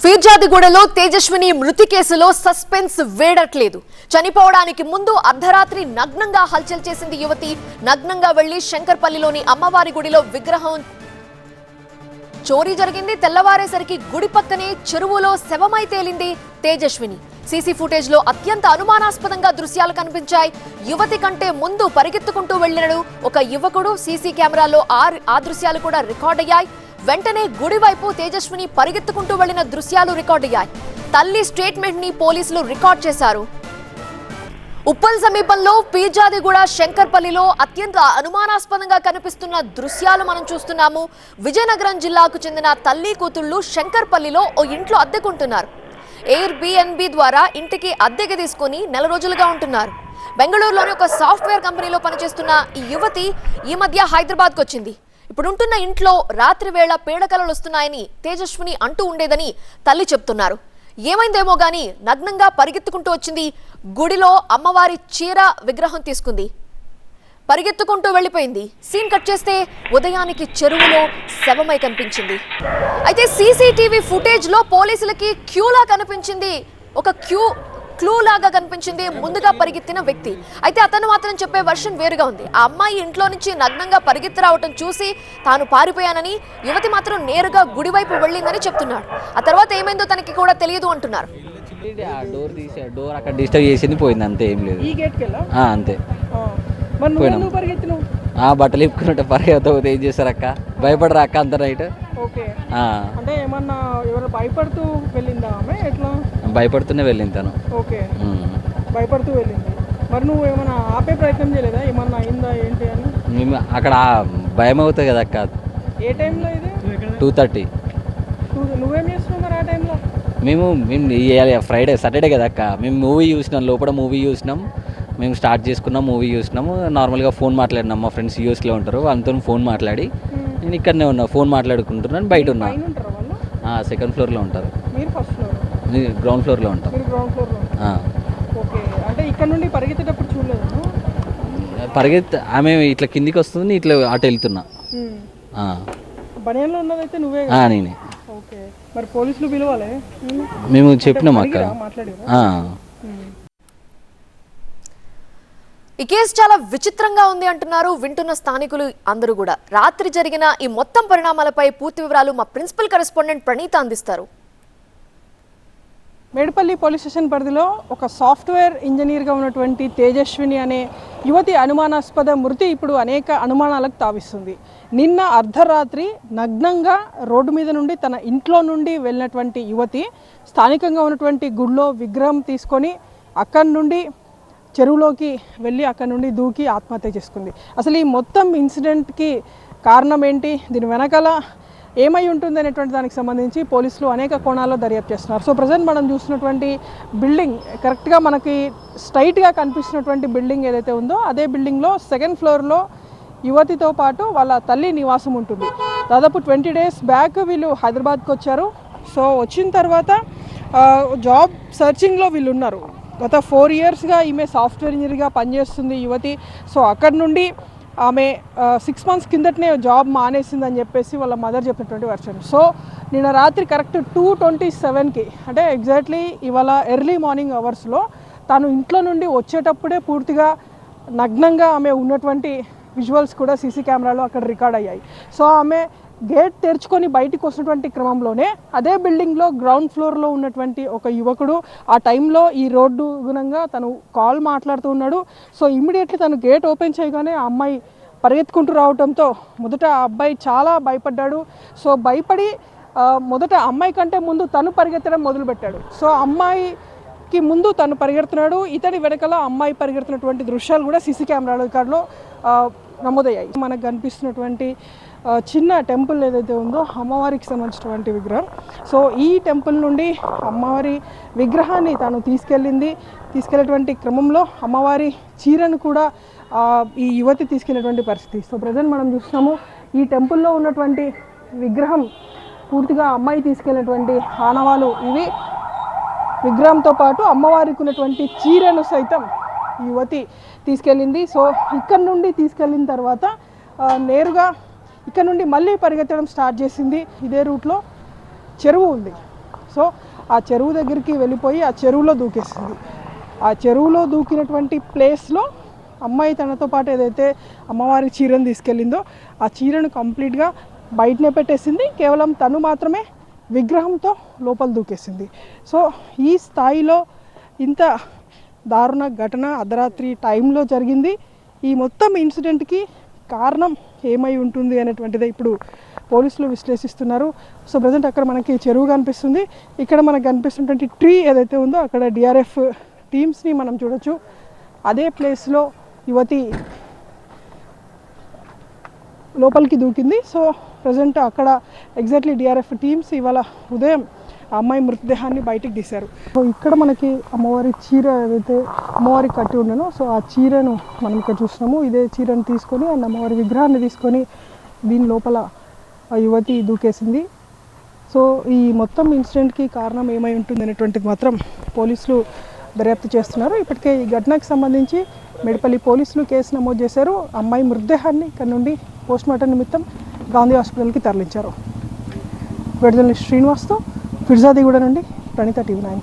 ఫిర్జాదిగూడలో తేజస్విని మృతి కేసులో సస్పెన్స్ వేడట్లేదు. చనిపోవడానికి ముందు అర్ధరాత్రి నగ్నంగా హల్చల్ చేసింది యువతి. నగ్నంగా వెళ్లి శంకర్పల్లిలోని అమ్మవారి గుడిలో విగ్రహం చోరీ జరిగింది. తెల్లవారేసరికి గుడి పక్కనే చెరువులో శవమై తేలింది తేజస్విని. సీసీ ఫుటేజ్ లో అత్యంత అనుమానాస్పదంగా దృశ్యాలు కనిపించాయి. యువతి కంటే ముందు పరిగెత్తుకుంటూ వెళ్లినడు ఒక యువకుడు. సీసీ కెమెరాలో ఆ దృశ్యాలు కూడా రికార్డ్ అయ్యాయి. వెంటనే గుడి వైపు తేజస్విని పరిగెత్తుకుంటూ వెళ్లిన దృశ్యాలు రికార్డ్ అయ్యాయి. తల్లి స్టేట్మెంట్ ని పోలీసులు రికార్డ్ చేశారు. ఉప్పల్ సమీపంలో ఫిర్జాదిగూడ శంకర్పల్లిలో అత్యంత అనుమానాస్పదంగా కనిపిస్తున్న దృశ్యాలు మనం చూస్తున్నాము. విజయనగరం జిల్లాకు చెందిన తల్లి కూతుళ్లు శంకర్పల్లిలో ఓ ఇంట్లో అద్దెకుంటున్నారు. ఎయిర్బిఎన్బి ద్వారా ఇంటికి అద్దెకి తీసుకుని నెల రోజులుగా ఉంటున్నారు. బెంగళూరులోని ఒక సాఫ్ట్వేర్ కంపెనీలో పనిచేస్తున్న ఈ యువతి ఈ మధ్య హైదరాబాద్కు వచ్చింది. ఇప్పుడు ఉంటున్న ఇంట్లో రాత్రి వేళ పీడకలలు వస్తున్నాయని తేజస్విని అంటూ ఉండేదని తల్లి చెప్తున్నారు. ఏమైందేమో గాని నగ్నంగా పరిగెత్తుకుంటూ వచ్చింది. గుడిలో అమ్మవారి చీర విగ్రహం తీసుకుంది, పరిగెత్తుకుంటూ వెళ్ళిపోయింది. సీన్ కట్ చేస్తే ఉదయానికి చెరువులో శవమై కనిపించింది. అయితే సీసీటీవీ ఫుటేజ్ లో పోలీసులకి క్యూలా కనిపించింది, ఒక క్లూ లాగా కనిపించింది ముందుగా పరిగెత్తిన వ్యక్తి. అయితే అతను మాత్రం చెప్పే వర్షన్ వేరుగా ఉంది. ఆ అమ్మాయి ఇంట్లో నుంచి నగ్నంగా పరిగెత్తి రావటం చూసి తాను పారిపోయానని, యువతి మాత్రం నేరుగా గుడి వైపు వెళ్ళిందని చెప్తున్నాడు. ఆ తర్వాత ఏమైందో తనకి కూడా తెలియదు అంటున్నారు. డోర్ అక్కడ డిస్టర్బ్ చేసింది, పోయింది, అంతే, ఏం లేదు. అంతే బట్టలు ఇప్పుకున్నట్టు పరిగెత్తకపోతే ఏం చేస్తారు అక్క? భయపడరా అక్క అంత నైట్? అంటే ఏమన్నా ఎవరు భయపడుతూ వెళ్ళిందా ఆమె? ఎట్లా భయపడుతూనే వెళ్ళింది తను. ఓకే, భయపడుతూ వెళ్ళింది. మరి నువ్వు ఏమన్నా ఆపే ప్రయత్నం చేయలేదా? ఏమన్నా అయిందా ఏంటి అని? మేము అక్కడ భయం అవుతుంది కదా అక్క. ఏ టైంలో ఇది? 2:30. నువ్వేం చేస్తున్నావు మరి ఆ టైంలో? మేము ఫ్రైడే సాటర్డే కదా అక్క, మేము మూవీ చూసినాం, లోపల మూవీ చూసినాం. మేము స్టార్ట్ చేసుకున్నాం, మూవీ చూసినాము. నార్మల్గా ఫోన్ మాట్లాడినాం. మా ఫ్రెండ్స్ యూఎస్లో ఉంటారు, వాళ్ళతో ఫోన్ మాట్లాడి నేను ఇక్కడనే ఉన్నా, ఫోన్ మాట్లాడుకుంటున్నాను, బయట ఉన్నా. సెకండ్ ఫ్లోర్లో ఉంటారు, గ్రౌండ్ ఫ్లోర్లో ఉంటాం. ఓకే, అంటే ఇక్కడ నుండి పరిగెత్తేటప్పుడు చూడలేదు? ఆమె ఇట్లా కిందికి వస్తుంది, ఇట్లా అటు వెళ్తున్నా. బనియాన్లో ఉన్నదైతే నువ్వే? నేనే. ఓకే, మరి పోలీసులు పిలవాలి? మేము చెప్పినాం అక్క. ఈ కేసు చాలా విచిత్రంగా ఉంది అంటున్నారు వింటున్న స్థానికులు అందరూ కూడా. రాత్రి జరిగిన ఈ మొత్తం పరిణామాలపై పూర్తి వివరాలు మా ప్రిన్సిపల్ కరెస్పాండెంట్ ప్రణీత అందిస్తారు. మేడిపల్లి పోలీస్ స్టేషన్ పరిధిలో ఒక సాఫ్ట్వేర్ ఇంజనీర్గా ఉన్నటువంటి తేజస్విని అనే యువతి అనుమానాస్పద మృతి ఇప్పుడు అనేక అనుమానాలకు తావిస్తుంది. నిన్న అర్ధరాత్రి నగ్నంగా రోడ్డు మీద నుండి తన ఇంట్లో నుండి వెళ్ళినటువంటి యువతి స్థానికంగా ఉన్నటువంటి గుడిలో విగ్రహం తీసుకొని అక్కడి నుండి చెరువులోకి వెళ్ళి అక్కడి నుండి దూకి ఆత్మహత్య చేసుకుంది. అసలు ఈ మొత్తం ఇన్సిడెంట్కి కారణం ఏంటి, దీని వెనకాల ఏమై ఉంటుంది అనేటువంటి దానికి సంబంధించి పోలీసులు అనేక కోణాల్లో దర్యాప్తు చేస్తున్నారు. సో ప్రజెంట్ మనం చూసినటువంటి బిల్డింగ్ కరెక్ట్గా మనకి స్ట్రైట్గా కనిపిస్తున్నటువంటి బిల్డింగ్ ఏదైతే ఉందో అదే బిల్డింగ్లో సెకండ్ ఫ్లోర్లో యువతితో పాటు వాళ్ళ తల్లి నివాసం ఉంటుంది. దాదాపు 20 days బ్యాక్ వీళ్ళు హైదరాబాద్కి వచ్చారు. సో వచ్చిన తర్వాత జాబ్ సర్చింగ్లో వీళ్ళు ఉన్నారు. గత 4 yearsగా ఈమె సాఫ్ట్వేర్ ఇంజనీర్గా పనిచేస్తుంది యువతి. సో అక్కడి నుండి ఆమె 6 months కిందటనే జాబ్ మానేసిందని చెప్పేసి వాళ్ళ మదర్ చెప్పినటువంటి వర్షన్. సో నిన్న రాత్రి కరెక్ట్ 2:27కి అంటే ఎగ్జాక్ట్లీ ఇవాళ ఎర్లీ మార్నింగ్ అవర్స్లో తాను ఇంట్లో నుండి వచ్చేటప్పుడే పూర్తిగా నగ్నంగా ఆమె ఉన్నటువంటి విజువల్స్ కూడా సీసీ కెమెరాలో అక్కడ రికార్డ్ అయ్యాయి. సో ఆమె గేట్ తెరుచుకొని బయటకు వస్తున్నటువంటి క్రమంలోనే అదే బిల్డింగ్లో గ్రౌండ్ ఫ్లోర్లో ఉన్నటువంటి ఒక యువకుడు ఆ టైంలో ఈ రోడ్డు గుణంగా తను కాల్ మాట్లాడుతూ ఉన్నాడు. సో ఇమ్మీడియట్లీ తను గేట్ ఓపెన్ చేయగానే ఆ అమ్మాయి పరిగెత్తుకుంటూ రావడంతో మొదట ఆ అబ్బాయి చాలా భయపడ్డాడు. సో భయపడి మొదట అమ్మాయి కంటే ముందు తను పరిగెత్తడం మొదలుపెట్టాడు. సో అమ్మాయికి ముందు తను పరిగెడుతున్నాడు, ఇతని వెనకాల అమ్మాయి పరిగెడుతున్నటువంటి దృశ్యాలు కూడా సీసీ కెమెరా రికార్డులో నమోదయ్యాయి. మనకు కనిపిస్తున్నటువంటి చిన్న టెంపుల్ ఏదైతే ఉందో అమ్మవారికి సంబంధించినటువంటి విగ్రహం. సో ఈ టెంపుల్ నుండి అమ్మవారి విగ్రహాన్ని తాను తీసుకెళ్ళేటువంటి క్రమంలో అమ్మవారి చీరను కూడా ఈ యువతి తీసుకెళ్ళేటువంటి పరిస్థితి. సో ప్రజెంట్ మనం చూస్తున్నాము ఈ టెంపుల్లో ఉన్నటువంటి విగ్రహం పూర్తిగా అమ్మాయి తీసుకెళ్ళినటువంటి ఆనవాలు ఇవి. విగ్రహంతో పాటు అమ్మవారికి ఉన్నటువంటి చీరను సైతం యువతి తీసుకెళ్ళింది. సో ఇక్కడ నుండి తీసుకెళ్ళిన తర్వాత నేరుగా ఇక్కడ నుండి మళ్ళీ పరిగెత్తడం స్టార్ట్ చేసింది. ఇదే రూట్లో చెరువు ఉంది. సో సో ఆ చెరువు దగ్గరికి వెళ్ళిపోయి ఆ చెరువులో దూకేసింది. ఆ చెరువులో దూకినటువంటి ప్లేస్లో అమ్మాయి తనతో పాటు ఏదైతే అమ్మవారి చీరను తీసుకెళ్ళిందో ఆ చీరను కంప్లీట్గా బయటనే పెట్టేసింది. కేవలం తను మాత్రమే విగ్రహంతో లోపల దూకేసింది. సో ఈ స్థాయిలో ఇంత దారుణ ఘటన అర్ధరాత్రి టైంలో జరిగింది. ఈ మొత్తం ఇన్సిడెంట్కి కారణం ఏమై ఉంటుంది అనేటువంటిదే ఇప్పుడు పోలీసులు విశ్లేషిస్తున్నారు. సో ప్రజెంట్ అక్కడ మనకి చెరువు కనిపిస్తుంది. ఇక్కడ మనకు కనిపిస్తున్నటువంటి ట్రీ ఏదైతే ఉందో అక్కడ డిఆర్ఎఫ్ టీమ్స్ని మనం చూడొచ్చు. అదే ప్లేస్లో యువతి లోపలికి దూకింది. సో ప్రజెంట్ అక్కడ ఎగ్జాక్ట్లీ డిఆర్ఎఫ్ టీమ్స్ ఇవాళ ఉదయం ఆ అమ్మాయి మృతదేహాన్ని బయటికి తీశారు. సో ఇక్కడ మనకి అమ్మవారి చీర ఏదైతే అమ్మవారికి కట్టి ఉండనో సో ఆ చీరను మనం ఇక్కడ చూస్తున్నాము. ఇదే చీరను తీసుకొని అండ్ అమ్మవారి విగ్రహాన్ని తీసుకొని దీని లోపల ఆ యువతి దూకేసింది. సో ఈ మొత్తం ఇన్సిడెంట్కి కారణం ఏమై ఉంటుంది అనేటువంటిది మాత్రం పోలీసులు దర్యాప్తు చేస్తున్నారు. ఇప్పటికే ఈ ఘటనకు సంబంధించి మెడపల్లి పోలీసులు కేసు నమోదు చేశారు. అమ్మాయి మృతదేహాన్ని ఇక్కడ నుండి పోస్ట్మార్టం నిమిత్తం గాంధీ హాస్పిటల్కి తరలించారు. జర్నలిస్ట్ శ్రీనివాస్తో ఫిర్జాదిగూడ నుండి ప్రణీత, TV9.